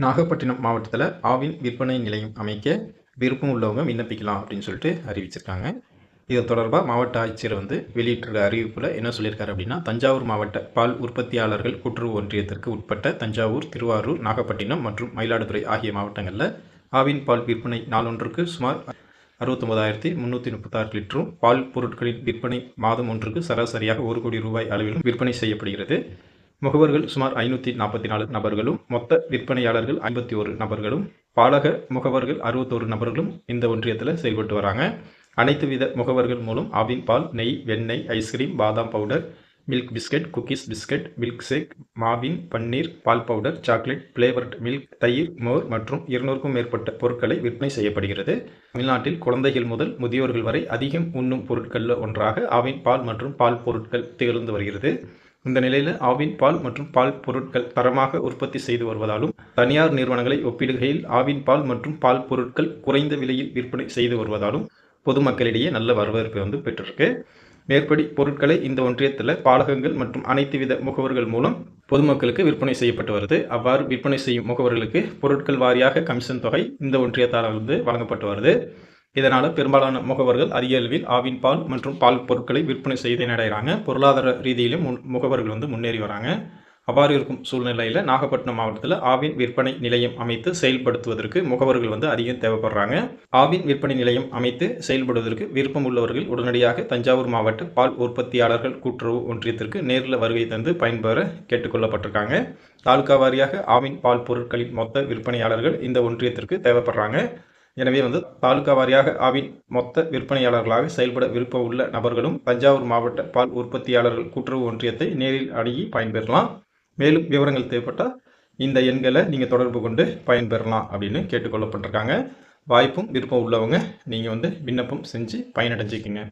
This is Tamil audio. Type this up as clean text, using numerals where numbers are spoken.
நாகப்பட்டினம் மாவட்டத்தில் ஆவின் விற்பனை நிலையம் அமைக்க விருப்பம் உள்ளவங்க விண்ணப்பிக்கலாம் அப்படின்னு சொல்லிட்டு அறிவிச்சிருக்காங்க. இது தொடர்பாக மாவட்ட ஆட்சியர் வெளியிட்டிருக்க அறிவிப்பில் என்ன சொல்லியிருக்காரு அப்படின்னா, தஞ்சாவூர் மாவட்ட பால் உற்பத்தியாளர்கள் கூட்டுறவு ஒன்றியத்திற்கு உட்பட்ட தஞ்சாவூர், திருவாரூர், நாகப்பட்டினம் மற்றும் மயிலாடுதுறை ஆகிய மாவட்டங்களில் ஆவின் பால் விற்பனை நாளொன்றுக்கு சுமார் 69,336 லிட்டரும், பால் பொருட்களின் விற்பனை மாதம் ஒன்றுக்கு சராசரியாக 1 கோடி ரூபாய் அளவிலும் விற்பனை செய்யப்படுகிறது. முகவர்கள் சுமார் 544 நபர்களும், மொத்த விற்பனையாளர்கள் 51 நபர்களும், பாலக முகவர்கள் 61 நபர்களும் இந்த ஒன்றியத்தில் செயல்பட்டு வராங்க. அனைத்து வித முகவர்கள் மூலம் ஆவின் பால், நெய், வெண்ணெய், ஐஸ்கிரீம், பாதாம் powder, milk biscuit, cookies biscuit, milk shake, மாவின், பன்னீர், பால் பவுடர், சாக்லேட், பிளேவர்ட் மில்க், தயிர், மோர் மற்றும் 200க்கும் மேற்பட்ட பொருட்களை விற்பனை செய்யப்படுகிறது. தமிழ்நாட்டில் குழந்தைகள் முதல் முதியோர்கள் வரை அதிகம் உண்ணும் பொருட்களில் ஒன்றாக ஆவின் பால் மற்றும் பால் பொருட்கள் திகழ்ந்து வருகிறது. இந்த நிலையில் ஆவின் பால் மற்றும் பால் பொருட்கள் தரமாக உற்பத்தி செய்து வருவதாலும், தனியார் நிறுவனங்களை ஒப்பிடுகையில் ஆவின் பால் மற்றும் பால் பொருட்கள் குறைந்த விலையில் விற்பனை செய்து வருவதாலும் பொதுமக்களிடையே நல்ல வரவேற்பு பெற்றிருக்கு. மேற்படி பொருட்களை இந்த ஒன்றியத்தில் பாலகங்கள் மற்றும் அனைத்து வித முகவர்கள் மூலம் பொதுமக்களுக்கு விற்பனை செய்யப்பட்டு வருது. அவ்வாறு விற்பனை செய்யும் முகவர்களுக்கு பொருட்கள் வாரியாக கமிஷன் தொகை இந்த ஒன்றியத்தால் வழங்கப்பட்டு வருது. இதனால் பெரும்பாலான முகவர்கள் அதிக அளவில் ஆவின் பால் மற்றும் பால் பொருட்களை விற்பனை செய்து நடைகிறாங்க. பொருளாதார ரீதியிலும் முகவர்கள் முன்னேறி வராங்க. அவ்வாறு இருக்கும் சூழ்நிலையில் நாகப்பட்டினம் மாவட்டத்தில் ஆவின் விற்பனை நிலையம் அமைத்து செயல்படுத்துவதற்கு முகவர்கள் அதிகம் தேவைப்படுறாங்க. ஆவின் விற்பனை நிலையம் அமைத்து செயல்படுவதற்கு விருப்பம் உள்ளவர்கள் உடனடியாக தஞ்சாவூர் மாவட்ட பால் உற்பத்தியாளர்கள் கூட்டுறவு ஒன்றியத்திற்கு நேரில் வருகை தந்து பயன்பெற கேட்டுக்கொள்ளப்பட்டிருக்காங்க. தாலுகா வாரியாக ஆவின் பால் பொருட்களின் மொத்த விற்பனையாளர்கள் இந்த ஒன்றியத்திற்கு தேவைப்படுறாங்க. எனவே தாலுகா வாரியாக ஆவின் மொத்த விற்பனையாளர்களாக செயல்பட விருப்பம் உள்ள நபர்களும் தஞ்சாவூர் மாவட்ட பால் உற்பத்தியாளர்கள் கூட்டுறவு ஒன்றியத்தை நேரில் அணுகி பயன்பெறலாம். மேலும் விவரங்கள் தேவைப்பட்டால் இந்த எண்களை நீங்கள் தொடர்பு கொண்டு பயன்பெறலாம் அப்படின்னு கேட்டுக்கொள்ளப்பட்டிருக்காங்க. வாய்ப்பும் விருப்பம் உள்ளவங்க நீங்கள் விண்ணப்பம் செஞ்சு பயனடைஞ்சிக்கிங்க.